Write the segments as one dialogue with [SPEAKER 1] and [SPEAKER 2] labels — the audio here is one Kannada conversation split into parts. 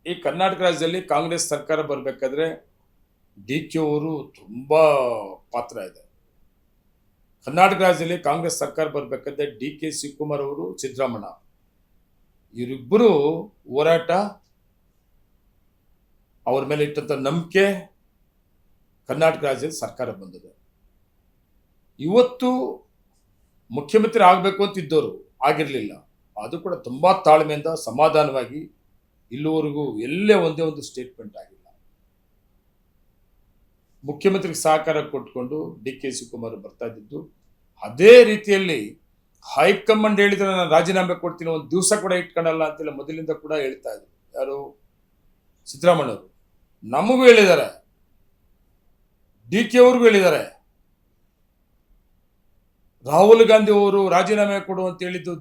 [SPEAKER 1] ಈ ಕರ್ನಾಟಕ ರಾಜ್ಯದಲ್ಲಿ ಕಾಂಗ್ರೆಸ್ ಸರ್ಕಾರ ಬರಬೇಕಾದ್ರೆ ಡಿ ಕೆ ಅವರು ತುಂಬಾ ಪಾತ್ರ ಇದೆ. ಕರ್ನಾಟಕ ರಾಜ್ಯದಲ್ಲಿ ಕಾಂಗ್ರೆಸ್ ಸರ್ಕಾರ ಬರಬೇಕಾದ್ರೆ ಡಿ ಕೆ ಶಿವಕುಮಾರ್ ಅವರು, ಸಿದ್ದರಾಮಣ್ಣ ಇವರಿಬ್ಬರು ಹೋರಾಟ, ಅವ್ರ ಮೇಲೆ ಇಟ್ಟಂತ ನಂಬಿಕೆ ಕರ್ನಾಟಕ ರಾಜ್ಯದಲ್ಲಿ ಸರ್ಕಾರ ಬಂದಿದೆ. ಇವತ್ತು ಮುಖ್ಯಮಂತ್ರಿ ಆಗಬೇಕು ಅಂತ ಇದ್ದವರು ಆಗಿರಲಿಲ್ಲ. ಅದು ಕೂಡ ತುಂಬಾ ತಾಳ್ಮೆಯಿಂದ ಸಮಾಧಾನವಾಗಿ ಇಲ್ಲಿವರೆಗೂ ಎಲ್ಲೇ ಒಂದೇ ಒಂದು ಸ್ಟೇಟ್ಮೆಂಟ್ ಆಗಿಲ್ಲ. ಮುಖ್ಯಮಂತ್ರಿಗೆ ಸಹಕಾರ ಕೊಟ್ಕೊಂಡು ಡಿ ಕೆ ಶಿವಕುಮಾರ್ ಬರ್ತಾ ಇದ್ದಿದ್ದು. ಅದೇ ರೀತಿಯಲ್ಲಿ ಹೈಕಮಾಂಡ್ ಹೇಳಿದ್ರೆ ನಾನು ರಾಜೀನಾಮೆ ಕೊಡ್ತೀನಿ, ಒಂದು ದಿವಸ ಕೂಡ ಇಟ್ಕೊಳ್ಳಲ್ಲ ಅಂತೆಲ್ಲ ಮೊದಲಿಂದ ಕೂಡ ಹೇಳ್ತಾ ಇದ್ರು. ಯಾರು? ಸಿದ್ದರಾಮಣ್ಣವರು. ನಮಗೂ ಹೇಳಿದ್ದಾರೆ, ಡಿ ಕೆ ಅವ್ರಿಗೂ ಹೇಳಿದ್ದಾರೆ. ರಾಹುಲ್ ಗಾಂಧಿ ಅವರು ರಾಜೀನಾಮೆ ಕೊಡು ಅಂತ ಹೇಳಿದ್ದು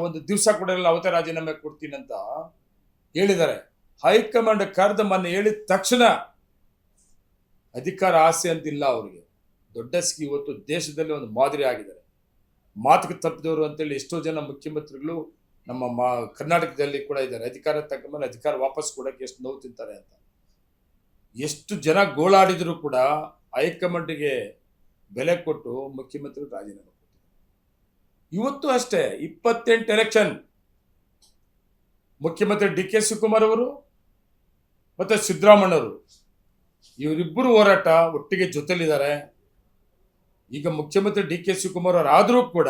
[SPEAKER 1] ಒಂದು ದಿವಸ ಕೂಡ ಇಲ್ಲ, ಅವತ್ತೇ ರಾಜೀನಾಮೆ ಕೊಡ್ತೀನಿ ಅಂತ ಹೇಳಿದ್ದಾರೆ. ಹೈಕಮಾಂಡ್ ಕರೆದ ಮೊನ್ನೆ ಹೇಳಿದ ತಕ್ಷಣ ಅಧಿಕಾರ ಆಸೆ ಅಂತಿಲ್ಲ ಅವರಿಗೆ. ದೊಡ್ಡ ಇವತ್ತು ದೇಶದಲ್ಲಿ ಒಂದು ಮಾದರಿ ಆಗಿದ್ದಾರೆ. ಮಾತುಗೆ ತಪ್ಪಿದವರು ಅಂತೇಳಿ ಎಷ್ಟೋ ಜನ ಮುಖ್ಯಮಂತ್ರಿಗಳು ನಮ್ಮ ಕರ್ನಾಟಕದಲ್ಲಿ ಕೂಡ ಇದ್ದಾರೆ. ಅಧಿಕಾರ ತಗೊಂಡ್ಮೇಲೆ ಅಧಿಕಾರ ವಾಪಸ್ ಕೊಡಕ್ಕೆ ಎಷ್ಟು ನೋವು ತಿಂತಾರೆ ಅಂತ. ಎಷ್ಟು ಜನ ಗೋಳಾಡಿದ್ರು ಕೂಡ ಹೈಕಮಾಂಡ್ಗೆ ಬೆಲೆ ಕೊಟ್ಟು ಮುಖ್ಯಮಂತ್ರಿ ರಾಜೀನಾಮೆ ಕೊಟ್ಟಿದ್ದಾರೆ. ಇವತ್ತು ಅಷ್ಟೇ 28 ಎಲೆಕ್ಷನ್ ಮುಖ್ಯಮಂತ್ರಿ ಡಿ ಕೆ ಶಿವಕುಮಾರ್ ಅವರು ಮತ್ತೆ ಸಿದ್ದರಾಮಣ್ಣವರು ಇವರಿಬ್ಬರು ಹೋರಾಟ ಒಟ್ಟಿಗೆ ಜೊತೆಲಿದ್ದಾರೆ. ಈಗ ಮುಖ್ಯಮಂತ್ರಿ ಡಿ ಕೆ ಶಿವಕುಮಾರ್ ಅವರು ಆದರೂ ಕೂಡ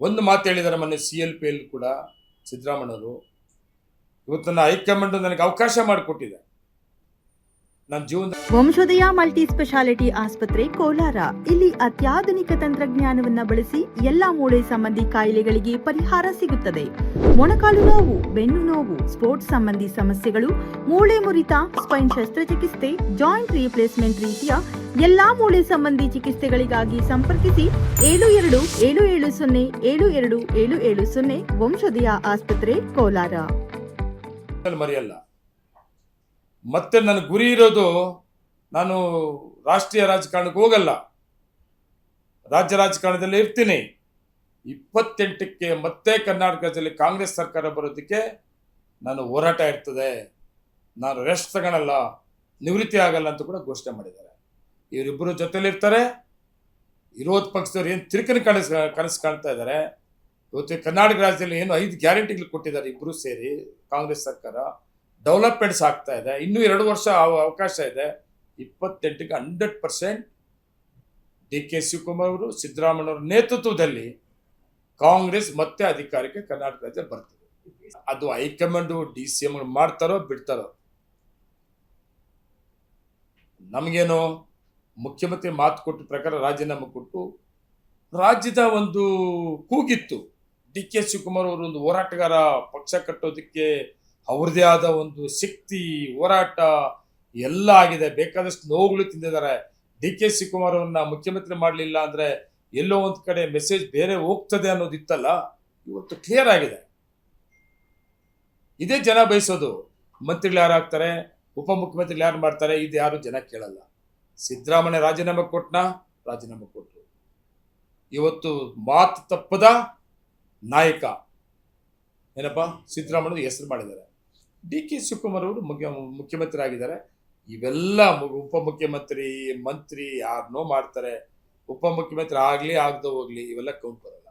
[SPEAKER 1] ಒಂದು ಮಾತು ಹೇಳಿದ್ದಾರೆ ಮೊನ್ನೆ CLP ಕೂಡ ಸಿದ್ದರಾಮಣ್ಣವರು. ಇವತ್ತು ನನ್ನ ಹೈಕಮಾಂಡ್ ನನಗೆ ಅವಕಾಶ ಮಾಡಿಕೊಟ್ಟಿದೆ. ನನ್ನ ಜೀವನ
[SPEAKER 2] ವಂಶೋದಯ ಮಲ್ಟಿ ಸ್ಪೆಷಾಲಿಟಿ ಆಸ್ಪತ್ರೆ ಕೋಲಾರ. ಇಲ್ಲಿ ಅತ್ಯಾಧುನಿಕ ತಂತ್ರಜ್ಞಾನವನ್ನ ಬಳಸಿ ಎಲ್ಲಾ ಮೂಳೆ ಸಂಬಂಧಿ ಕಾಯಿಲೆಗಳಿಗೆ ಪರಿಹಾರ ಸಿಗುತ್ತದೆ. ಮೊಣಕಾಲು ನೋವು, ಬೆನ್ನು ನೋವು, ಸ್ಪೋರ್ಟ್ಸ್ ಸಂಬಂಧಿ ಸಮಸ್ಯೆಗಳು, ಮೂಳೆ ಮುರಿತ, ಸ್ಪೈನ್ ಶಸ್ತ್ರಚಿಕಿತ್ಸೆ, ಜಾಯಿಂಟ್ ರೀಪ್ಲೇಸ್ಮೆಂಟ್ ರೀತಿಯ ಎಲ್ಲಾ ಮೂಳೆ ಸಂಬಂಧಿ ಚಿಕಿತ್ಸೆಗಳಿಗಾಗಿ ಸಂಪರ್ಕಿಸಿ 7270727770 ವಂಶೋದಯ ಆಸ್ಪತ್ರೆ ಕೋಲಾರ.
[SPEAKER 1] ಮರೆಯಲ್ಲ. ಮತ್ತೆ ನನ್ನ ಗುರಿ ಇರೋದು, ನಾನು ರಾಷ್ಟ್ರೀಯ ರಾಜಕಾರಣಕ್ಕೆ ಹೋಗಲ್ಲ, ರಾಜ್ಯ ರಾಜಕಾರಣದಲ್ಲಿ ಇರ್ತೀನಿ. 28ಕ್ಕೆ ಮತ್ತೆ ಕರ್ನಾಟಕ ರಾಜ್ಯದಲ್ಲಿ ಕಾಂಗ್ರೆಸ್ ಸರ್ಕಾರ ಬರೋದಕ್ಕೆ ನಾನು ಹೋರಾಟ ಇರ್ತದೆ. ನಾನು ರೆಸ್ಟ್ ತಗೊಳ್ಳಲ್ಲ, ನಿವೃತ್ತಿ ಆಗಲ್ಲ ಅಂತ ಕೂಡ ಘೋಷಣೆ ಮಾಡಿದ್ದಾರೆ. ಇವರಿಬ್ಬರು ಜೊತೆಲಿರ್ತಾರೆ. ವಿರೋಧ ಪಕ್ಷದವ್ರು ಏನು ತಿರುಕನ ಕನಸು ಕಾಣ್ತಾ ಇದ್ದಾರೆ. ಇವತ್ತು ಕರ್ನಾಟಕ ರಾಜ್ಯದಲ್ಲಿ ಏನು 5 ಗ್ಯಾರಂಟಿಗಳು ಕೊಟ್ಟಿದ್ದಾರೆ ಇಬ್ಬರು ಸೇರಿ ಕಾಂಗ್ರೆಸ್ ಸರ್ಕಾರ. ಡೆವಲಪ್ಮೆಂಟ್ಸ್ ಆಗ್ತಾ ಇದೆ. ಇನ್ನೂ 2 ವರ್ಷ ಅವಕಾಶ ಇದೆ. 28ಕ್ಕೆ 100% ಡಿ ಕೆ ಶಿವಕುಮಾರ್ ಅವರು, ಸಿದ್ದರಾಮಣ್ಣವರ ನೇತೃತ್ವದಲ್ಲಿ ಕಾಂಗ್ರೆಸ್ ಮತ್ತೆ ಅಧಿಕಾರಕ್ಕೆ ಕರ್ನಾಟಕ ರಾಜ್ಯ ಬರ್ತದೆ. ಅದು ಹೈಕಮಾಂಡ್ DCM ಮಾಡ್ತಾರೋ ಬಿಡ್ತಾರೋ. ನಮಗೇನು ಮುಖ್ಯಮಂತ್ರಿ ಮಾತು ಕೊಟ್ಟ ಪ್ರಕಾರ ರಾಜೀನಾಮೆ ಕೊಟ್ಟು ರಾಜ್ಯದ ಒಂದು ಕೂಗಿತ್ತು. ಡಿ ಕೆ ಶಿವಕುಮಾರ್ ಅವರು ಒಂದು ಹೋರಾಟಗಾರ, ಪಕ್ಷ ಕಟ್ಟೋದಕ್ಕೆ ಅವ್ರದೇ ಆದ ಒಂದು ಶಕ್ತಿ, ಹೋರಾಟ ಎಲ್ಲ ಆಗಿದೆ. ಬೇಕಾದಷ್ಟು ನೋವುಗಳು ತಿಂದಿದ್ದಾರೆ. ಡಿ ಕೆ ಶಿವಕುಮಾರ್ ಅವ್ರನ್ನ ಮುಖ್ಯಮಂತ್ರಿ ಮಾಡಲಿಲ್ಲ ಅಂದ್ರೆ ಎಲ್ಲೋ ಒಂದ್ ಕಡೆ ಮೆಸೇಜ್ ಬೇರೆ ಹೋಗ್ತದೆ ಅನ್ನೋದಿತ್ತಲ್ಲ, ಇವತ್ತು ಕ್ಲಿಯರ್ ಆಗಿದೆ. ಇದೇ ಜನ ಬಯಸೋದು. ಮಂತ್ರಿಗಳು ಯಾರು ಆಗ್ತಾರೆ, ಉಪಮುಖ್ಯಮಂತ್ರಿಗಳು ಯಾರು ಮಾಡ್ತಾರೆ, ಇದು ಯಾರು ಜನ ಕೇಳಲ್ಲ. ಸಿದ್ದರಾಮಯ್ಯ ರಾಜೀನಾಮೆ ಕೊಟ್ನಾ? ರಾಜೀನಾಮೆ ಕೊಟ್ಟರು. ಇವತ್ತು ಮಾತು ತಪ್ಪದ ನಾಯಕ ಏನಪ್ಪ ಸಿದ್ದರಾಮಯ್ಯ ಹೆಸರು ಮಾಡಿದ್ದಾರೆ. ಡಿ ಕೆ ಶಿವಕುಮಾರ್ ಅವರು ಮುಖ್ಯಮಂತ್ರಿ ಆಗಿದ್ದಾರೆ. ಇವೆಲ್ಲ ಉಪಮುಖ್ಯಮಂತ್ರಿ, ಮಂತ್ರಿ ಯಾರನ್ನೋ ಮಾಡ್ತಾರೆ. ಉಪಮುಖ್ಯಮಂತ್ರಿ ಆಗಲಿ ಆಗದೆ ಹೋಗ್ಲಿ, ಇವೆಲ್ಲ ಕೌಂಟ್ ಬರಲ್ಲ.